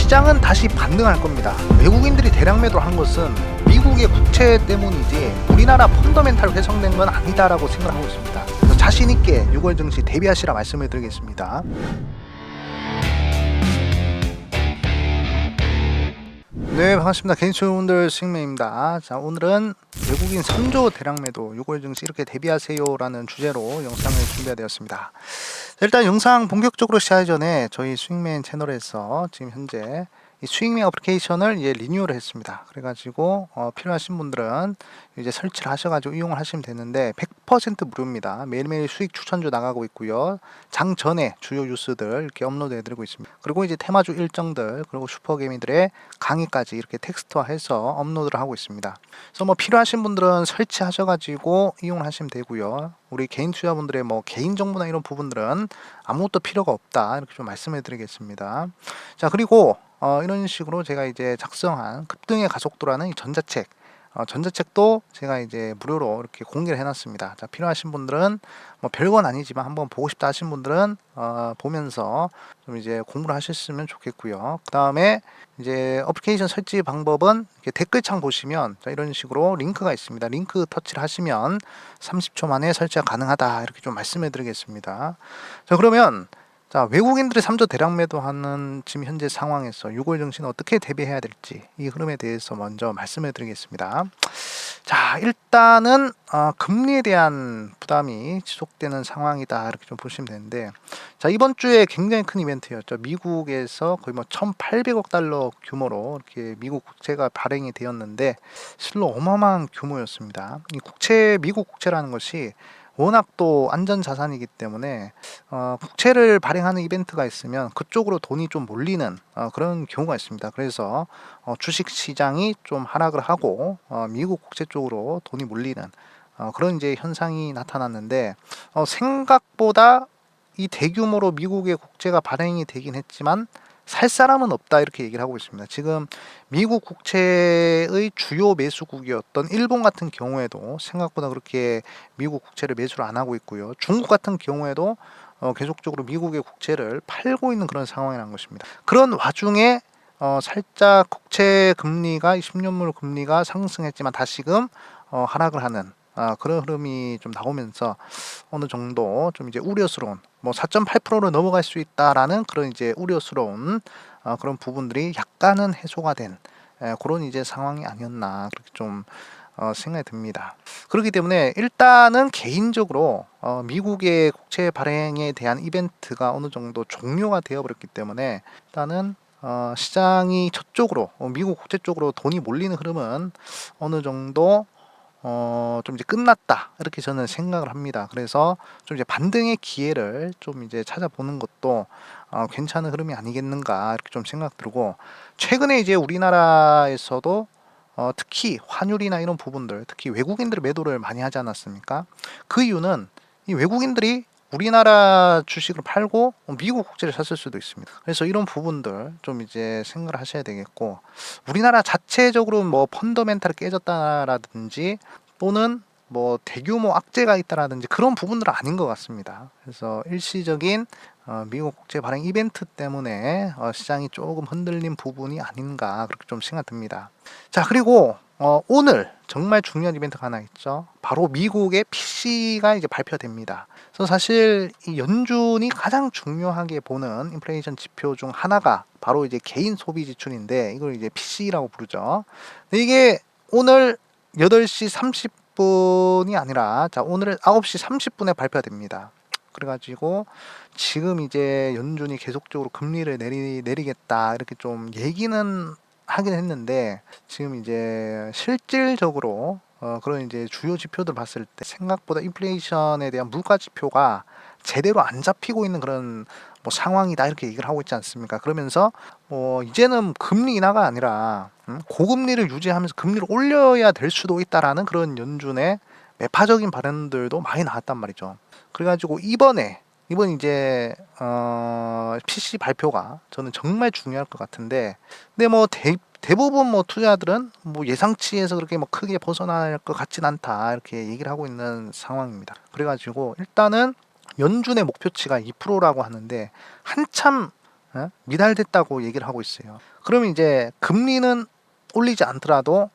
시장은 다시 반등할 겁니다. 외국인들이 대량 매도를 한 것은 미국의 국채 때문이지 우리나라 펀더멘탈 훼손된 건 아니다라고 생각하고 있습니다. 그래서 자신 있게 6월 증시 대비하시라 말씀을 드리겠습니다. 네, 반갑습니다. 개인투자분들 수익맨입니다. 자, 오늘은 외국인 3조 대량 매도 6월 증시 이렇게 대비하세요라는 주제로 영상을 준비되었습니다. 일단 영상 본격적으로 시작하기 전에 저희 수익맨 채널에서 지금 현재 이 수익맨 어플리케이션을 이제 리뉴얼을 했습니다. 그래가지고 필요하신 분들은 이제 설치를 하셔가지고 이용을 하시면 되는데 100% 무료입니다. 매일매일 수익 추천주 나가고 있고요. 장 전에 주요 뉴스들 이렇게 업로드해드리고 있습니다. 그리고 이제 테마주 일정들 그리고 슈퍼개미들의 강의까지 이렇게 텍스트화해서 업로드를 하고 있습니다. 그래서 뭐 필요하신 분들은 설치하셔가지고 이용을 하시면 되고요. 우리 개인 투자분들의 뭐 개인 정보나 이런 부분들은 아무것도 필요가 없다 이렇게 좀 말씀해 드리겠습니다. 자, 그리고 이런 식으로 제가 이제 작성한 급등의 가속도라는 이 전자책도 제가 이제 무료로 이렇게 공개를 해놨습니다. 자, 필요하신 분들은 뭐 별건 아니지만 한번 보고 싶다 하신 분들은 보면서 좀 이제 공부를 하셨으면 좋겠고요. 그 다음에 이제 어플리케이션 설치 방법은 이렇게 댓글창 보시면 자, 이런 식으로 링크가 있습니다. 링크 터치를 하시면 30초 만에 설치가 가능하다 이렇게 좀 말씀해 드리겠습니다. 자, 그러면 자, 외국인들이 3조 대량 매도하는 지금 현재 상황에서 6월 증시는 어떻게 대비해야 될지 이 흐름에 대해서 먼저 말씀해 드리겠습니다. 자, 일단은 금리에 대한 부담이 지속되는 상황이다 이렇게 좀 보시면 되는데, 자, 이번 주에 굉장히 큰 이벤트였죠. 미국에서 거의 뭐 1,800억 달러 규모로 이렇게 미국 국채가 발행이 되었는데 실로 어마어마한 규모였습니다. 이 미국 국채라는 것이 워낙 또 안전자산이기 때문에 국채를 발행하는 이벤트가 있으면 그쪽으로 돈이 좀 몰리는 그런 경우가 있습니다. 그래서 주식시장이 좀 하락을 하고 미국 국채 쪽으로 돈이 몰리는 그런 이제 현상이 나타났는데 생각보다 이 대규모로 미국의 국채가 발행이 되긴 했지만 살 사람은 없다 이렇게 얘기를 하고 있습니다. 지금 미국 국채의 주요 매수국이었던 일본 같은 경우에도 생각보다 그렇게 미국 국채를 매수를 안 하고 있고요. 중국 같은 경우에도 계속적으로 미국의 국채를 팔고 있는 그런 상황이라는 것입니다. 그런 와중에 살짝 국채 금리가 10년물 금리가 상승했지만 다시금 하락을 하는 그런 흐름이 좀 나오면서 어느 정도 좀 이제 우려스러운 뭐 4.8%로 넘어갈 수 있다라는 그런 이제 우려스러운 그런 부분들이 약간은 해소가 된 그런 이제 상황이 아니었나 그렇게 좀 생각이 듭니다. 그렇기 때문에 일단은 개인적으로 미국의 국채 발행에 대한 이벤트가 어느 정도 종료가 되어버렸기 때문에 일단은 시장이 저쪽으로 미국 국채 쪽으로 돈이 몰리는 흐름은 어느 정도 좀 이제 끝났다 이렇게 저는 생각을 합니다. 그래서 좀 이제 반등의 기회를 좀 이제 찾아보는 것도 괜찮은 흐름이 아니겠는가 이렇게 좀 생각 들고, 최근에 이제 우리나라에서도 특히 환율이나 이런 부분들 특히 외국인들이 매도를 많이 하지 않았습니까? 그 이유는 이 외국인들이 우리나라 주식을 팔고 미국 국채를 샀을 수도 있습니다. 그래서 이런 부분들 좀 이제 생각을 하셔야 되겠고, 우리나라 자체적으로 뭐 펀더멘탈이 깨졌다라든지 또는 뭐 대규모 악재가 있다라든지 그런 부분들은 아닌 것 같습니다. 그래서 일시적인 미국 국채 발행 이벤트 때문에 시장이 조금 흔들린 부분이 아닌가 그렇게 좀 생각 듭니다. 자, 그리고 오늘 정말 중요한 이벤트가 하나 있죠. 바로 미국의 PC가 이제 발표됩니다. 그래서 사실 이 연준이 가장 중요하게 보는 인플레이션 지표 중 하나가 바로 이제 개인 소비 지출인데 이걸 이제 PC라고 부르죠. 근데 이게 오늘 8시 30분이 아니라 자, 오늘 9시 30분에 발표됩니다. 그래가지고 지금 이제 연준이 계속적으로 금리를 내리겠다 이렇게 좀 얘기는 하긴 했는데, 지금 이제 실질적으로 그런 이제 주요 지표들 봤을 때 생각보다 인플레이션에 대한 물가 지표가 제대로 안 잡히고 있는 그런 뭐 상황이다 이렇게 얘기를 하고 있지 않습니까? 그러면서 이제는 금리 인하가 아니라 고금리를 유지하면서 금리를 올려야 될 수도 있다라는 그런 연준의 매파적인 발언들도 많이 나왔단 말이죠. 그래가지고 이번 이제 PC 발표가 저는 정말 중요할 것 같은데, 근데 뭐 대부분 뭐 투자들은 뭐 예상치에서 그렇게 뭐 크게 벗어날 것 같진 않다 이렇게 얘기를 하고 있는 상황입니다. 그래가지고 일단은 연준의 목표치가 2%라고 하는데 한참 미달됐다고 얘기를 하고 있어요. 그러면 이제 금리는 올리지 않더라도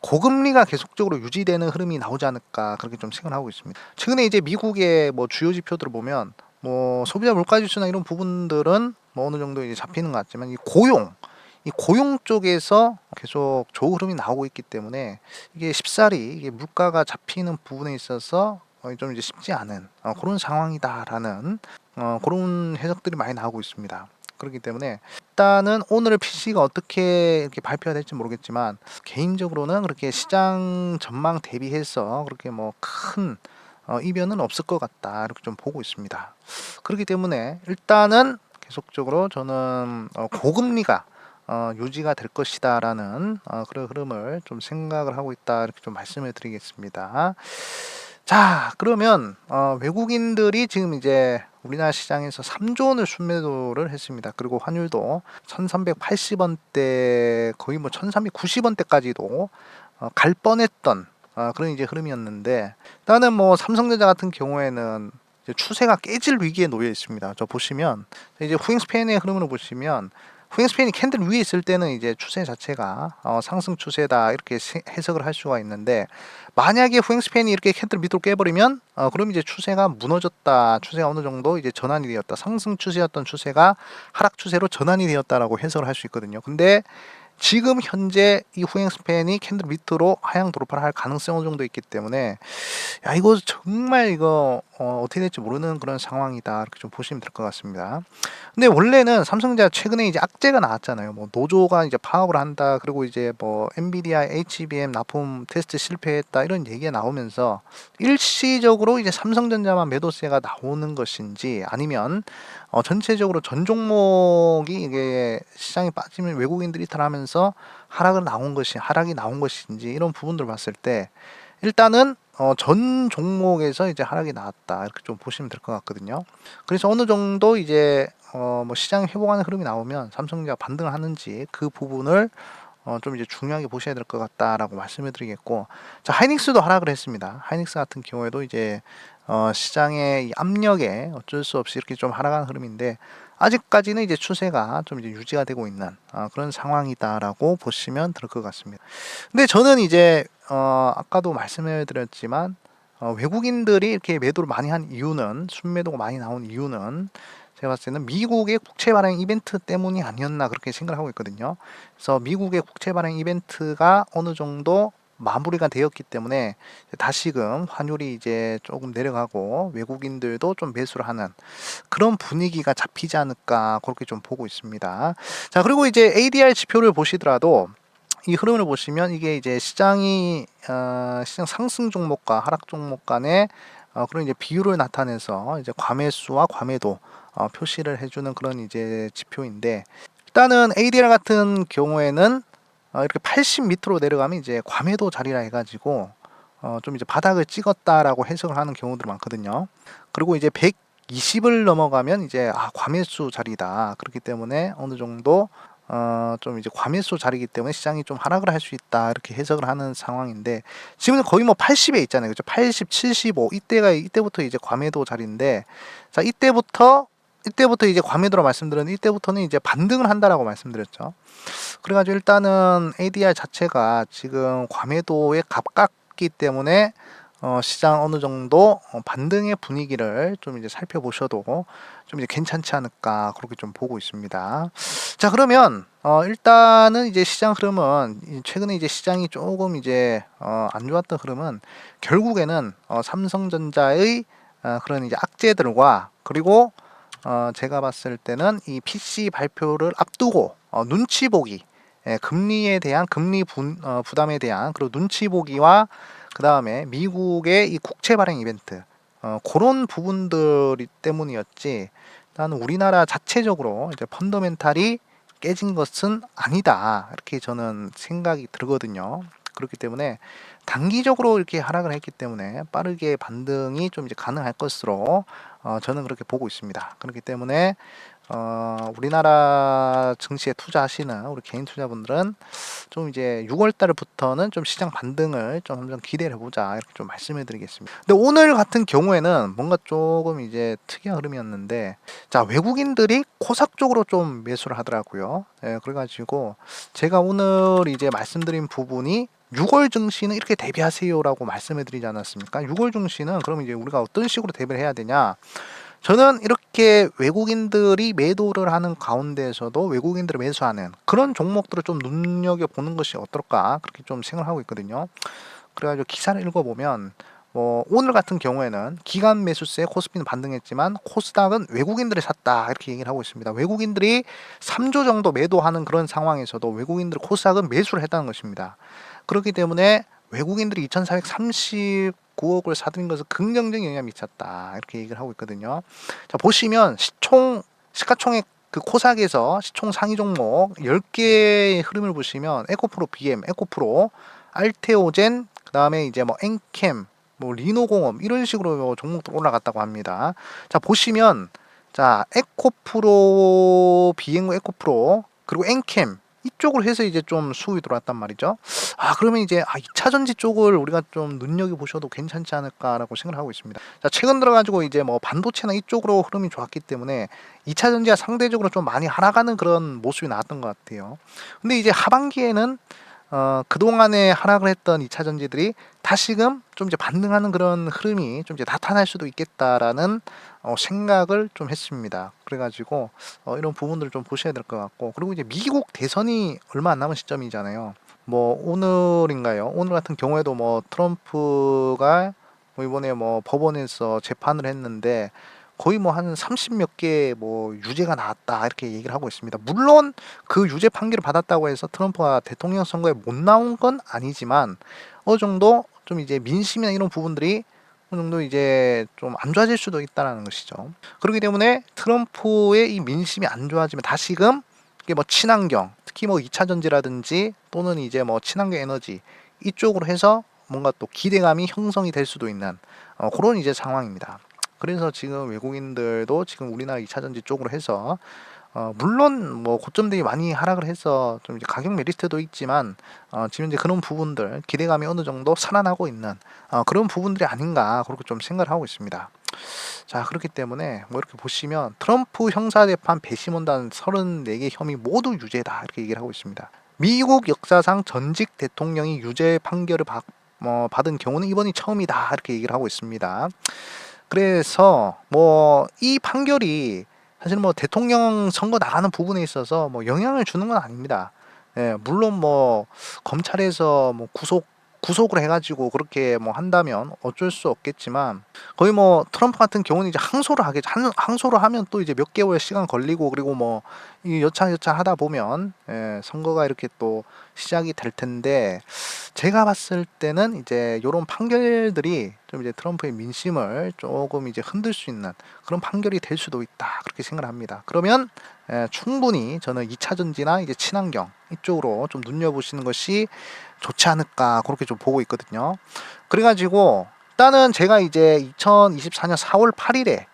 고금리가 계속적으로 유지되는 흐름이 나오지 않을까 그렇게 좀 생각을 하고 있습니다. 최근에 이제 미국의 뭐 주요 지표들을 보면 뭐 소비자 물가 지수나 이런 부분들은 뭐 어느 정도 이제 잡히는 것 같지만 이 고용 쪽에서 계속 좋은 흐름이 나오고 있기 때문에 이게 쉽사리 이게 물가가 잡히는 부분에 있어서 좀 이제 쉽지 않은 그런 상황이다라는 그런 해석들이 많이 나오고 있습니다. 그렇기 때문에 일단은 오늘 PC가 어떻게 이렇게 발표가 될지 모르겠지만 개인적으로는 그렇게 시장 전망 대비해서 그렇게 뭐 큰 이변은 없을 것 같다 이렇게 좀 보고 있습니다. 그렇기 때문에 일단은 계속적으로 저는 고금리가 유지가 될 것이다라는 그런 흐름을 좀 생각을 하고 있다 이렇게 좀 말씀을 드리겠습니다. 자, 그러면 외국인들이 지금 이제 우리나라 시장에서 3조 원을 순매도를 했습니다. 그리고 환율도 1380원대 거의 뭐 1390원대까지도 갈 뻔했던 그런 이제 흐름이었는데 일단은 뭐 삼성전자 같은 경우에는 이제 추세가 깨질 위기에 놓여 있습니다. 저 보시면 이제 후잉스팬의 흐름을 보시면 후잉스팬이 캔들 위에 있을 때는 이제 추세 자체가 상승 추세다 이렇게 해석을 할 수가 있는데 만약에 후잉스팬이 이렇게 캔들 밑으로 깨버리면 그럼 이제 추세가 무너졌다, 추세가 어느 정도 이제 전환이 되었다, 상승 추세였던 추세가 하락 추세로 전환이 되었다라고 해석을 할 수 있거든요. 근데 지금 현재 이 후행스팬이 캔들 밑으로 하향 돌파를 할 가능성이 어느 정도 있기 때문에 야 이거 정말 이거 어떻게 될지 모르는 그런 상황이다 이렇게 좀 보시면 될 것 같습니다. 근데 원래는 삼성전자 최근에 이제 악재가 나왔잖아요. 뭐 노조가 이제 파업을 한다, 그리고 이제 뭐 엔비디아 HBM 납품 테스트 실패했다 이런 얘기가 나오면서 일시적으로 이제 삼성전자만 매도세가 나오는 것인지 아니면 전체적으로 전 종목이 이게 시장이 빠지면 외국인들이 이탈하면서 하락이 나온 것인지 이런 부분들을 봤을 때 일단은 전 종목에서 이제 하락이 나왔다 이렇게 좀 보시면 될 것 같거든요. 그래서 어느 정도 이제 뭐 시장 회복하는 흐름이 나오면 삼성전자가 반등을 하는지 그 부분을 좀 이제 중요하게 보셔야 될 것 같다라고 말씀을 드리겠고, 자 하이닉스도 하락을 했습니다. 하이닉스 같은 경우에도 이제 시장의 이 압력에 어쩔 수 없이 이렇게 좀 하락하는 흐름인데 아직까지는 이제 추세가 좀 이제 유지가 되고 있는 그런 상황이다라고 보시면 될 것 같습니다. 근데 저는 이제 아까도 말씀을 드렸지만 외국인들이 이렇게 매도를 많이 한 이유는, 순매도가 많이 나온 이유는 제가 봤을 때는 미국의 국채 발행 이벤트 때문이 아니었나 그렇게 생각을 하고 있거든요. 그래서 미국의 국채 발행 이벤트가 어느 정도 마무리가 되었기 때문에 다시금 환율이 이제 조금 내려가고 외국인들도 좀 매수를 하는 그런 분위기가 잡히지 않을까 그렇게 좀 보고 있습니다. 자, 그리고 이제 ADR 지표를 보시더라도 이 흐름을 보시면 이게 이제 시장 상승 종목과 하락 종목 간의 그런 이제 비율을 나타내서 이제 과매수와 과매도 표시를 해주는 그런 이제 지표인데, 일단은 ADR 같은 경우에는 이렇게 80 밑으로 내려가면 이제 과매도 자리라 해가지고 좀 이제 바닥을 찍었다라고 해석을 하는 경우들이 많거든요. 그리고 이제 120을 넘어가면 이제 과매수 자리다. 그렇기 때문에 어느 정도 좀 이제 과매수 자리이기 때문에 시장이 좀 하락을 할 수 있다 이렇게 해석을 하는 상황인데, 지금은 거의 뭐 80에 있잖아요. 그죠? 80, 75 이때부터 이제 과매도 자리인데, 자 이때부터 이제 과매도로 말씀드렸는데 이때부터는 이제 반등을 한다라고 말씀드렸죠. 그래가지고 일단은 ADR 자체가 지금 과매도에 가깝기 때문에 시장 어느 정도 반등의 분위기를 좀 이제 살펴보셔도 좀 이제 괜찮지 않을까 그렇게 좀 보고 있습니다. 자, 그러면 일단은 이제 시장 흐름은 최근에 이제 시장이 조금 이제 안 좋았던 흐름은 결국에는 삼성전자의 그런 이제 악재들과, 그리고 제가 봤을 때는 이 PC 발표를 앞두고 눈치 보기, 금리에 대한 부담에 대한 그리고 눈치 보기와 그 다음에 미국의 이 국채 발행 이벤트 그런 부분들 때문이었지, 나는 우리나라 자체적으로 이제 펀더멘탈이 깨진 것은 아니다 이렇게 저는 생각이 들거든요. 그렇기 때문에 단기적으로 이렇게 하락을 했기 때문에 빠르게 반등이 좀 이제 가능할 것으로 저는 그렇게 보고 있습니다. 그렇기 때문에 우리나라 증시에 투자하시는 우리 개인 투자분들은 좀 이제 6월 달부터는 좀 시장 반등을 좀 한번 기대를 해보자 이렇게 좀 말씀을 드리겠습니다. 근데 오늘 같은 경우에는 뭔가 조금 이제 특이한 흐름이었는데, 자, 외국인들이 코삭 쪽으로 좀 매수를 하더라고요. 예, 그래가지고 제가 오늘 이제 말씀드린 부분이 6월 증시는 이렇게 대비하세요라고 말씀을 드리지 않았습니까? 6월 증시는 그럼 이제 우리가 어떤 식으로 대비를 해야 되냐? 저는 이렇게 외국인들이 매도를 하는 가운데에서도 외국인들을 매수하는 그런 종목들을 좀 눈여겨보는 것이 어떨까 그렇게 좀 생각하고 있거든요. 그래가지고 기사를 읽어보면 오늘 같은 경우에는 기관 매수세에 코스피는 반등했지만 코스닥은 외국인들이 샀다 이렇게 얘기를 하고 있습니다. 외국인들이 3조 정도 매도하는 그런 상황에서도 외국인들 코스닥은 매수를 했다는 것입니다. 그렇기 때문에 외국인들이 2,439억을 사들인 것은 긍정적인 영향을 미쳤다 이렇게 얘기를 하고 있거든요. 자, 보시면 시가총액 그 코삭에서 시총 상위 종목 10개의 흐름을 보시면 에코프로 BM, 에코프로, 알테오젠, 그 다음에 이제 뭐 엔캠, 뭐 리노공업 이런 식으로 종목들 올라갔다고 합니다. 자, 보시면 자, 에코프로, 비행고 에코프로, 그리고 엔캠 이쪽으로 해서 이제 좀 수급이 들어왔단 말이죠. 그러면 이제 2차 전지 쪽을 우리가 좀 눈여겨 보셔도 괜찮지 않을까라고 생각을 하고 있습니다. 자, 최근 들어가지고 이제 뭐 반도체나 이쪽으로 흐름이 좋았기 때문에 2차 전지가 상대적으로 좀 많이 하락하는 그런 모습이 나왔던 것 같아요. 근데 이제 하반기에는 그동안에 하락을 했던 2차 전지들이 다시금 좀 이제 반등하는 그런 흐름이 좀 이제 나타날 수도 있겠다라는 생각을 좀 했습니다. 그래가지고 이런 부분들을 좀 보셔야 될 것 같고, 그리고 이제 미국 대선이 얼마 안 남은 시점이잖아요. 뭐 오늘인가요? 오늘 같은 경우에도 뭐 트럼프가 뭐 이번에 뭐 법원에서 재판을 했는데 거의 뭐 한 30 몇 개 뭐 유죄가 나왔다 이렇게 얘기를 하고 있습니다. 물론 그 유죄 판결을 받았다고 해서 트럼프가 대통령 선거에 못 나온 건 아니지만 어느 정도 좀 이제 민심이나 이런 부분들이 어느 정도 이제 좀 안 좋아질 수도 있다라는 것이죠. 그렇기 때문에 트럼프의 이 민심이 안 좋아지면 다시금 이게 뭐 친환경, 특히 뭐 2차 전지라든지 또는 이제 뭐 친환경 에너지 이쪽으로 해서 뭔가 또 기대감이 형성이 될 수도 있는 그런 이제 상황입니다. 그래서 지금 외국인들도 지금 우리나라 2차 전지 쪽으로 해서 물론 뭐 고점들이 많이 하락을 해서 좀 이제 가격 메리트도 있지만 지금 이제 그런 부분들 기대감이 어느 정도 살아나고 있는 그런 부분들이 아닌가 그렇게 좀 생각을 하고 있습니다. 자, 그렇기 때문에 뭐 이렇게 보시면 트럼프 형사재판 배심원단 34개 혐의 모두 유죄다 이렇게 얘기를 하고 있습니다. 미국 역사상 전직 대통령이 유죄 판결을 받은 경우는 이번이 처음이다 이렇게 얘기를 하고 있습니다. 그래서 뭐 이 판결이 사실 뭐 대통령 선거 나가는 부분에 있어서 뭐 영향을 주는 건 아닙니다. 예, 물론 뭐 검찰에서 뭐 구속을 해가지고 그렇게 뭐 한다면 어쩔 수 없겠지만 거의 뭐 트럼프 같은 경우는 이제 항소를 하면 또 이제 몇 개월 시간 걸리고 그리고 뭐 이 여차여차 하다 보면 선거가 이렇게 또 시작이 될 텐데 제가 봤을 때는 이제 이런 판결들이 좀 이제 트럼프의 민심을 조금 이제 흔들 수 있는 그런 판결이 될 수도 있다 그렇게 생각을 합니다. 그러면 충분히 저는 2차 전지나 이제 친환경 이쪽으로 좀 눈여보시는 것이 좋지 않을까 그렇게 좀 보고 있거든요. 그래가지고 일단은 제가 이제 2024년 4월 8일에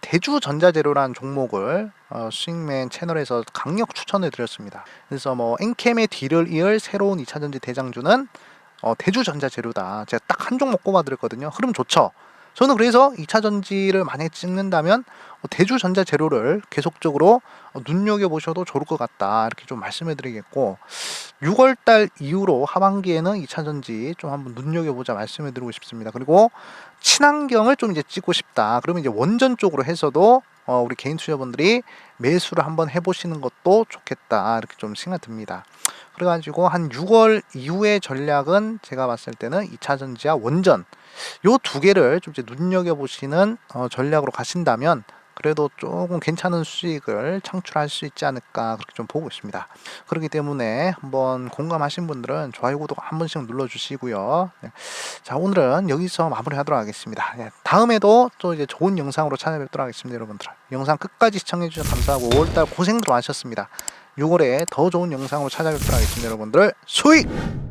대주전자재료라는 종목을 스윙맨 채널에서 강력 추천을 드렸습니다. 그래서 뭐 엔캠의 뒤를 이을 새로운 2차 전지 대장주는 대주전자재료다. 제가 딱 한 종목 꼽아드렸거든요. 흐름 좋죠. 저는 그래서 2차 전지를 만약에 찍는다면 대주전자재료를 계속적으로 눈여겨보셔도 좋을 것 같다 이렇게 좀 말씀을 드리겠고, 6월달 이후로 하반기에는 2차 전지 좀 한번 눈여겨보자 말씀을 드리고 싶습니다. 그리고 친환경을 좀 이제 찍고 싶다 그러면 이제 원전 쪽으로 해서도 우리 개인 투자분들이 매수를 한번 해보시는 것도 좋겠다 이렇게 좀 생각 듭니다. 그래가지고 한 6월 이후의 전략은 제가 봤을 때는 2차 전지와 원전 요 두 개를 좀 이제 눈여겨보시는 전략으로 가신다면 그래도 조금 괜찮은 수익을 창출할 수 있지 않을까 그렇게 좀 보고 있습니다. 그렇기 때문에 한번 공감하신 분들은 좋아요 구독 한 번씩 눌러주시고요. 네. 자, 오늘은 여기서 마무리하도록 하겠습니다. 네. 다음에도 또 이제 좋은 영상으로 찾아뵙도록 하겠습니다. 여러분들 영상 끝까지 시청해주셔서 감사하고 5월달 고생들 많으셨습니다. 6월에 더 좋은 영상으로 찾아뵙도록 하겠습니다. 여러분들 수익!